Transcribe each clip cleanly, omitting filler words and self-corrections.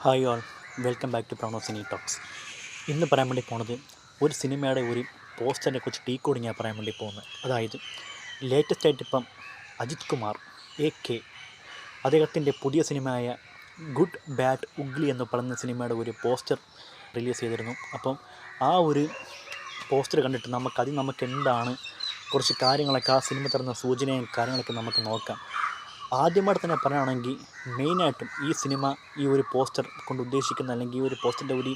Hi all, welcome back to പ്രണോ cine talks. ഇന്ന് പറയാൻ വേണ്ടി പോണത് ഒരു സിനിമയുടെ ഒരു പോസ്റ്ററിനെ കുറിച്ച് ടീ കോഡിങ് ഞാൻ പറയാൻ വേണ്ടി പോകുന്നത്. അതായത് ലേറ്റസ്റ്റ് ആയിട്ട് ഇപ്പം അജിത് കുമാർ AK അദ്ദേഹത്തിൻ്റെ പുതിയ സിനിമയായ ഗുഡ് ബാഡ് ഉഗ്ലി എന്ന് പറയുന്ന സിനിമയുടെ ഒരു പോസ്റ്റർ റിലീസ് ചെയ്തിരുന്നു. അപ്പം ആ ഒരു പോസ്റ്റർ കണ്ടിട്ട് നമുക്ക് എന്താണ് കുറച്ച് കാര്യങ്ങളൊക്കെ ആ സിനിമ തരുന്ന സൂചനയും കാര്യങ്ങളൊക്കെ നമുക്ക് നോക്കാം. ആദ്യമായിട്ട് തന്നെ പറയുകയാണെങ്കിൽ മെയിനായിട്ടും ഈ സിനിമ ഈ ഒരു പോസ്റ്റർ കൊണ്ട് ഉദ്ദേശിക്കുന്ന അല്ലെങ്കിൽ ഈ ഒരു പോസ്റ്ററിൻ്റെ ഒരു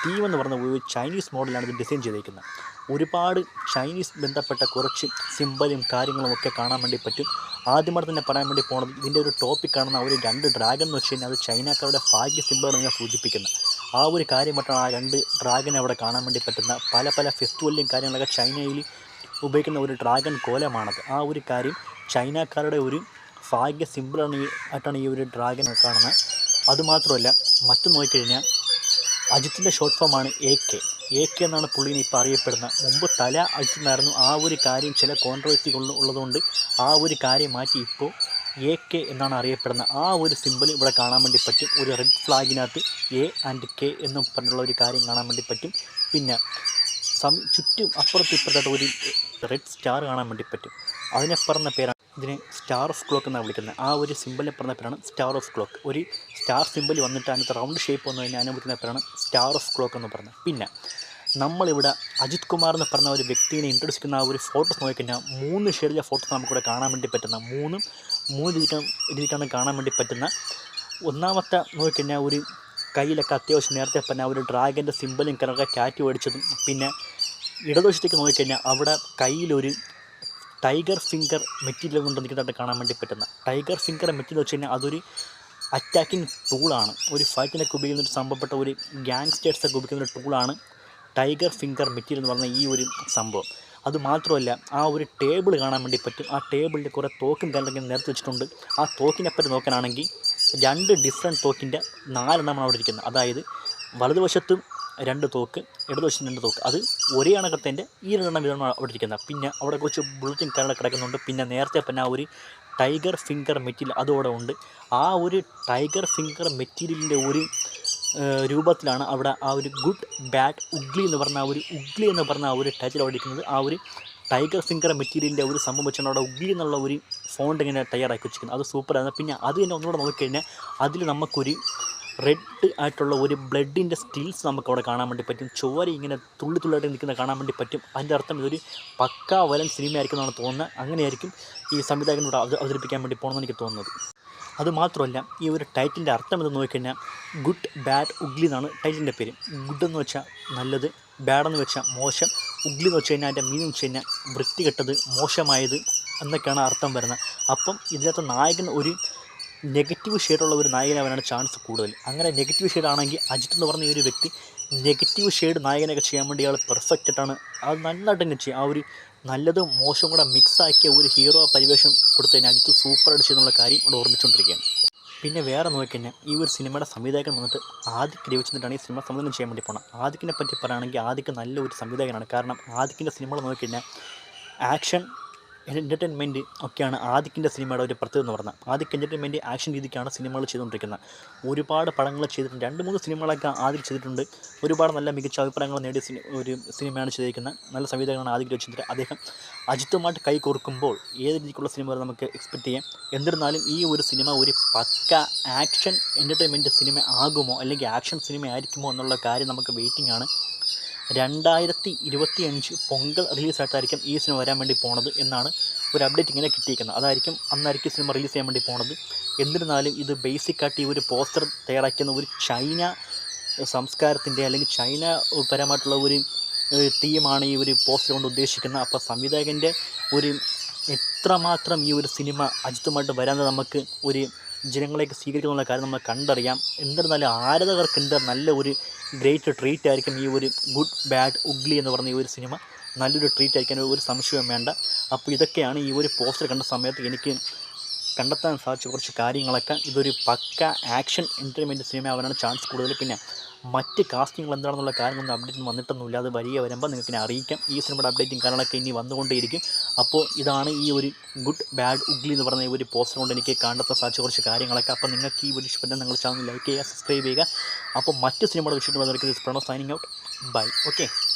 തീം എന്ന് പറഞ്ഞ ഒരു ചൈനീസ് മോഡലാണ് ഇത് ഡിസൈൻ ചെയ്തിരിക്കുന്നത്. ഒരുപാട് ചൈനീസ് ബന്ധപ്പെട്ട കുറച്ച് സിമ്പലും കാര്യങ്ങളും ഒക്കെ കാണാൻ വേണ്ടി പറ്റും. ആദ്യമായിട്ട് തന്നെ പറയാൻ വേണ്ടി പോകുന്നത് ഇതിൻ്റെ ഒരു ടോപ്പിക് കാണുന്ന ഒരു രണ്ട് ഡ്രാഗൺ എന്ന് വെച്ച് കഴിഞ്ഞാൽ അത് ചൈനക്കാരുടെ ഭാഗ്യ സിമ്പലാണ് ഞാൻ സൂചിപ്പിക്കുന്നത്. ആ ഒരു കാര്യമായിട്ടാണ് ആ രണ്ട് ഡ്രാഗനെ അവിടെ കാണാൻ വേണ്ടി പറ്റുന്ന പല ഫെസ്റ്റിവലിലും കാര്യങ്ങളൊക്കെ ചൈനയിൽ ഉപയോഗിക്കുന്ന ഒരു ഡ്രാഗൺ കോലമാണത്. ആ ഒരു കാര്യം ചൈനക്കാരുടെ ഒരു ഭാഗ്യ സിമ്പിളായിട്ടാണ് ഈ ഒരു ഡ്രാഗൻ കാണുന്നത്. അതുമാത്രമല്ല മറ്റു നോക്കിക്കഴിഞ്ഞാൽ അജിത്തിൻ്റെ ഷോർട്ട് ഫോമാണ് AK എന്നാണ് പുള്ളിനെ ഇപ്പോൾ അറിയപ്പെടുന്നത്. മുമ്പ് തല അജിത്തെന്നായിരുന്നു. ആ ഒരു കാര്യം ചില കോൺട്രവേഴ്സി ഉള്ളതുകൊണ്ട് ആ ഒരു കാര്യം മാറ്റി ഇപ്പോൾ AK എന്നാണ് അറിയപ്പെടുന്നത്. ആ ഒരു സിമ്പിൾ ഇവിടെ കാണാൻ വേണ്ടി പറ്റും. ഒരു റെഡ് ഫ്ലാഗിനകത്ത് A&K എന്നും പറഞ്ഞുള്ള ഒരു കാര്യം കാണാൻ വേണ്ടി പറ്റും. പിന്നെ ചുറ്റും അപ്പുറത്തായിട്ട് ഒരു റെഡ് സ്റ്റാർ കാണാൻ വേണ്ടി പറ്റും. അതിനെ പറഞ്ഞ പേരാണ്, ഇതിനെ സ്റ്റാർ ഓഫ് ക്ലോക്ക് എന്നാണ് വിളിക്കുന്നത്. ആ ഒരു സിമ്പിളിനെ പറഞ്ഞ പേരാണ് സ്റ്റാർ ഓഫ് ക്ലോക്ക്. ഒരു സ്റ്റാർ സിമ്പിൾ വന്നിട്ട് അതിനകത്ത് റൗണ്ട് ഷേപ്പ് വന്നു കഴിഞ്ഞാൽ അതിനെ വിളിക്കുന്ന പേരാണ് സ്റ്റാർ ഓഫ് ക്ലോക്ക് എന്ന് പറഞ്ഞത്. പിന്നെ നമ്മളിവിടെ അജിത് കുമാർ എന്ന് പറഞ്ഞ ഒരു വ്യക്തിയെ ഇൻട്രൊഡ്യൂസ് ചെയ്യുന്ന ആ ഒരു ഫോട്ടോസ് നോക്കിക്കഴിഞ്ഞാൽ 3 ഷെയ്ഡിലെ ഫോട്ടോസ് നമുക്കിവിടെ കാണാൻ വേണ്ടി പറ്റുന്ന മൂന്ന് രീതിക്കാണ് കാണാൻ വേണ്ടി പറ്റുന്ന. ഒന്നാമത്തെ നോക്കിക്കഴിഞ്ഞാൽ ഒരു കയ്യിലൊക്കെ അത്യാവശ്യം നേരത്തെ പറഞ്ഞ ഒരു ഡ്രാഗൻ്റെ സിമ്പിളും കറക്കെ ടാറ്റു അടിച്ചതും. പിന്നെ ഇടതുവശത്തേക്ക് നോക്കിക്കഴിഞ്ഞാൽ അവിടെ കയ്യിലൊരു ടൈഗർ ഫിംഗർ മെറ്റീരിയൽ കൊണ്ട് നിൽക്കുന്നതായിട്ട് കാണാൻ വേണ്ടി പറ്റുന്ന. ടൈഗർ ഫിംഗർ മെറ്റീരിയൽ വെച്ച് കഴിഞ്ഞാൽ അതൊരു അറ്റാക്കിംഗ് ടൂളാണ്. ഒരു ഫൈറ്റിനൊക്കെ ഉപയോഗിക്കുന്ന ഒരു സംഭവപ്പെട്ട ഒരു ഗ്യാങ്സ്റ്റേഴ്സൊക്കെ ഉപയോഗിക്കുന്ന ഒരു ടൂളാണ് ടൈഗർ ഫിംഗർ മെറ്റീരിയൽ എന്ന് പറഞ്ഞ ഈ ഒരു സംഭവം. അതുമാത്രമല്ല ആ ഒരു ടേബിൾ കാണാൻ വേണ്ടി പറ്റും. ആ ടേബിളിൽ കുറേ തോക്കും കാര്യങ്ങളൊക്കെ നിരത്തി വെച്ചിട്ടുണ്ട്. ആ തോക്കിനെപ്പറ്റി നോക്കാനാണെങ്കിൽ 2 ഡിഫറെൻറ്റ് തോക്കിൻ്റെ 4 എണ്ണമാണ് അവിടെ ഇരിക്കുന്നത്. അതായത് വലതുവശത്തും 2 തോക്ക്, ഇടതുവശത്തും 2 തോക്ക്. അത് ഒരേ അണക്കത്തിൻ്റെ ഈ 2 എണ്ണം വീതമാണ് അവിടെ ഇരിക്കുന്നത്. പിന്നെ അവിടെ കുറച്ച് ബുള്ളറ്റും കാര്യങ്ങളൊക്കെ കിടക്കുന്നുണ്ട്. പിന്നെ നേരത്തെ പറഞ്ഞ ആ ഒരു ടൈഗർ ഫിംഗർ മെറ്റീരിയൽ അതോടെ ഉണ്ട്. ആ ഒരു ടൈഗർ ഫിംഗർ മെറ്റീരിയലിൻ്റെ ഒരു രൂപത്തിലാണ് അവിടെ ആ ഒരു ഗുഡ് ബാഡ് ഉഗ്ലി എന്ന് പറഞ്ഞ ആ ഒരു ടൈറ്റിൽ അവിടെ ഇരിക്കുന്നത്. ആ ഒരു ടൈഗർ ഫിംഗർ മെറ്റീരിയലിൻ്റെ ഒരു സംഭവം വെച്ചാണ് അവിടെ ഉഗ്ലി എന്നുള്ള ഒരു ഫോണ്ട് ഇങ്ങനെ തയ്യാറാക്കി വെച്ചിരിക്കുന്നത്. അത് സൂപ്പറാണ്. പിന്നെ അത് തന്നെ ഒന്നുകൂടെ നോക്കിക്കഴിഞ്ഞാൽ അതിൽ നമുക്കൊരു റെഡ് ആയിട്ടുള്ള ഒരു ബ്ലഡിൻ്റെ സ്റ്റിൽസ് നമുക്കവിടെ കാണാൻ വേണ്ടി പറ്റും. ചോര ഇങ്ങനെ തുള്ളിയായിട്ട് നിൽക്കുന്നത് കാണാൻ വേണ്ടി പറ്റും. അതിൻ്റെ അർത്ഥം ഇതൊരു പക്കാ വലൻ സിനിമയായിരിക്കും എന്നാണ് തോന്നുന്നത്. അങ്ങനെയായിരിക്കും ഈ സംവിധായകനോട് അവതരിപ്പിക്കാൻ വേണ്ടി പോകണമെന്ന് എനിക്ക് തോന്നുന്നത്. അതുമാത്രമല്ല ഈ ഒരു ടൈറ്റിലിൻ്റെ അർത്ഥം എന്ന് നോക്കിക്കഴിഞ്ഞാൽ ഗുഡ് ബാഡ് ഉഗ്ലി എന്നാണ് ടൈറ്റിലിൻ്റെ പേര്. ഗുഡ് എന്ന് വെച്ചാൽ നല്ലത്, ബാഡെന്ന് വെച്ചാൽ മോശം, ഉഗ്ലി എന്ന് വെച്ച് കഴിഞ്ഞാൽ അതിൻ്റെ മീനിങ് വെച്ച് കഴിഞ്ഞാൽ വൃത്തികെട്ടത്, മോശമായത് എന്നൊക്കെയാണ് അർത്ഥം വരുന്നത്. അപ്പം ഇതിനകത്ത് നായകൻ ഒരു നെഗറ്റീവ് ഷെയ്ഡുള്ള ഒരു നായകനാവാനാണ് ചാൻസ് കൂടുതൽ. അങ്ങനെ നെഗറ്റീവ് ഷെയ്ഡാണെങ്കിൽ അജിത്ത് എന്ന് പറഞ്ഞ ഈ ഒരു വ്യക്തി നെഗറ്റീവ് ഷെയ്ഡ് നായകനൊക്കെ ചെയ്യാൻ വേണ്ടി അയാൾ പെർഫെക്റ്റ് ആയിട്ടാണ്. അത് നല്ലതായിട്ട് തന്നെ ചെയ്യും. ആ ഒരു നല്ലതും മോശവും കൂടെ മിക്സാക്കിയ ഒരു ഹീറോ പരിവേഷം കൊടുത്തു കഴിഞ്ഞാൽ അജിത്ത് സൂപ്പറായിട്ട് ചെയ്യുന്നുള്ള കാര്യം ഇവിടെ ഓർമ്മിച്ചുകൊണ്ടിരിക്കുകയാണ്. പിന്നെ വേറെ നോക്കിക്കഴിഞ്ഞാൽ ഈ ഒരു സിനിമയുടെ സംവിധായകൻ വന്നിട്ട് ആദിക്ക് രവിചന്ദ്രനാണ് ഈ സിനിമ സംവിധാനം ചെയ്യാൻ വേണ്ടി പോകുന്നത്. ആദിക്കിനെ പറ്റി പറയുകയാണെങ്കിൽ ആദിക്ക് നല്ലൊരു സംവിധായകനാണ്. കാരണം ആദിക്കിൻ്റെ സിനിമകൾ നോക്കിക്കഴിഞ്ഞാൽ ആക്ഷൻ എൻ്റർടൈൻമെൻറ്റ് ഒക്കെയാണ് ആദിക്കിൻ്റെ സിനിമയുടെ ഒരു പ്രത്യേകത എന്ന് പറഞ്ഞാൽ. ആദിക്ക് എൻ്റർടൈൻമെൻറ്റ് ആക്ഷൻ രീതിക്കാണ് സിനിമകൾ ചെയ്തുകൊണ്ടിരിക്കുന്നത്. ഒരുപാട് പടങ്ങൾ ചെയ്തിട്ടുണ്ട്. 2-3 സിനിമകളൊക്കെ ആദിക്ക് ചെയ്തിട്ടുണ്ട്. ഒരുപാട് നല്ല മികച്ച അഭിപ്രായങ്ങൾ നേടിയ ഒരു സിനിമയാണ് ചെയ്തിരിക്കുന്നത്. നല്ല സംവിധായകനാണ് ആദിക്ക് രവിചന്ദ്രൻ. അദ്ദേഹം അജിത്തുമായിട്ട് കൈ കോർക്കുമ്പോൾ ഏത് രീതിക്കുള്ള സിനിമകൾ നമുക്ക് എക്സ്പെക്റ്റ് ചെയ്യാം. എന്നിരുന്നാലും ഈ ഒരു സിനിമ ഒരു പക്ക ആക്ഷൻ എൻ്റർടൈൻമെൻറ്റ് സിനിമ ആകുമോ അല്ലെങ്കിൽ ആക്ഷൻ സിനിമ ആയിരിക്കുമോ എന്നുള്ള കാര്യം നമുക്ക് വെയിറ്റിംഗ് ആണ്. 2025 പൊങ്കൽ റിലീസായിട്ടായിരിക്കും ഈ സിനിമ വരാൻ വേണ്ടി പോണത് എന്നാണ് ഒരു അപ്ഡേറ്റ് ഇങ്ങനെ കിട്ടിയിരിക്കുന്നത്. അന്നായിരിക്കും സിനിമ റിലീസ് ചെയ്യാൻ വേണ്ടി പോണത്. എന്നിരുന്നാലും ഇത് ബേസിക്കായിട്ട് ഈ ഒരു പോസ്റ്റർ തയ്യാറാക്കുന്ന ഒരു ചൈന സംസ്കാരത്തിൻ്റെ അല്ലെങ്കിൽ ചൈന പരമായിട്ടുള്ള ഒരു തീമാണ് ഈ ഒരു പോസ്റ്റർ കൊണ്ട് ഉദ്ദേശിക്കുന്നത്. അപ്പോൾ സംവിധായകൻ്റെ ഒരു എത്രമാത്രം ഈ ഒരു സിനിമ അജിത്തുമായിട്ട് വരാതെ നമുക്ക് ഒരു ജനങ്ങളെയൊക്കെ സ്വീകരിക്കുന്നുള്ള കാര്യം നമ്മൾ കണ്ടറിയാം. എന്നിരുന്നാലും ആരാധകർക്ക് നല്ല ഒരു ഗ്രേറ്റ് ട്രീറ്റ് ആയിരിക്കും ഈ ഒരു ഗുഡ് ബാഡ് ഉഗ്ലി എന്ന് പറഞ്ഞ ഈ ഒരു സിനിമ. നല്ലൊരു ട്രീറ്റ് ആയിരിക്കാൻ ഒരു സംശയവും വേണ്ട. അപ്പോൾ ഇതൊക്കെയാണ് ഈ ഒരു പോസ്റ്റർ കണ്ട സമയത്ത് എനിക്ക് കണ്ടെത്താൻ സാധിച്ച കുറച്ച് കാര്യങ്ങളൊക്കെ ഇതൊരു പക്ക ആക്ഷൻ എൻ്റർടൈൻമെൻറ്റ് സിനിമ ആവാനാണ് ചാൻസ് കൂടുതൽ. പിന്നെ മറ്റ് കാസ്റ്റിങ്ങൾ എന്താണെന്നുള്ള കാര്യങ്ങളൊന്നും അപ്ഡേറ്റ് വന്നിട്ടൊന്നുമില്ല. അത് വരിക വരുമ്പോൾ നിങ്ങൾക്ക് ഇനി അറിയിക്കാം. ഈ സിനിമയുടെ അപ്ഡേറ്റും കാര്യങ്ങളൊക്കെ ഇനി വന്നുകൊണ്ടേയിരിക്കും. അപ്പോൾ ഇതാണ് ഈ ഒരു ഗുഡ് ബാഡ് ഉഗ്ലി എന്ന് പറഞ്ഞ ഈ ഒരു പോസ്റ്റർ കൊണ്ട് എനിക്ക് കണ്ടെത്താൻ സാധിച്ച കുറച്ച് കാര്യങ്ങളൊക്കെ. അപ്പോൾ നിങ്ങൾക്ക് ഈ ഒരു ഇഷ്ടപ്പെട്ട നിങ്ങൾ ചാനൽ ലൈക്ക് ചെയ്യുക, സബ്സ്ക്രൈബ് ചെയ്യുക. അപ്പോൾ മറ്റ് സിനിമയുടെ വിഷയത്തിൽ വന്നിരിക്കുന്നത് പ്രണോ സൈനിങ് ഔട്ട്. ബൈ. ഓക്കെ.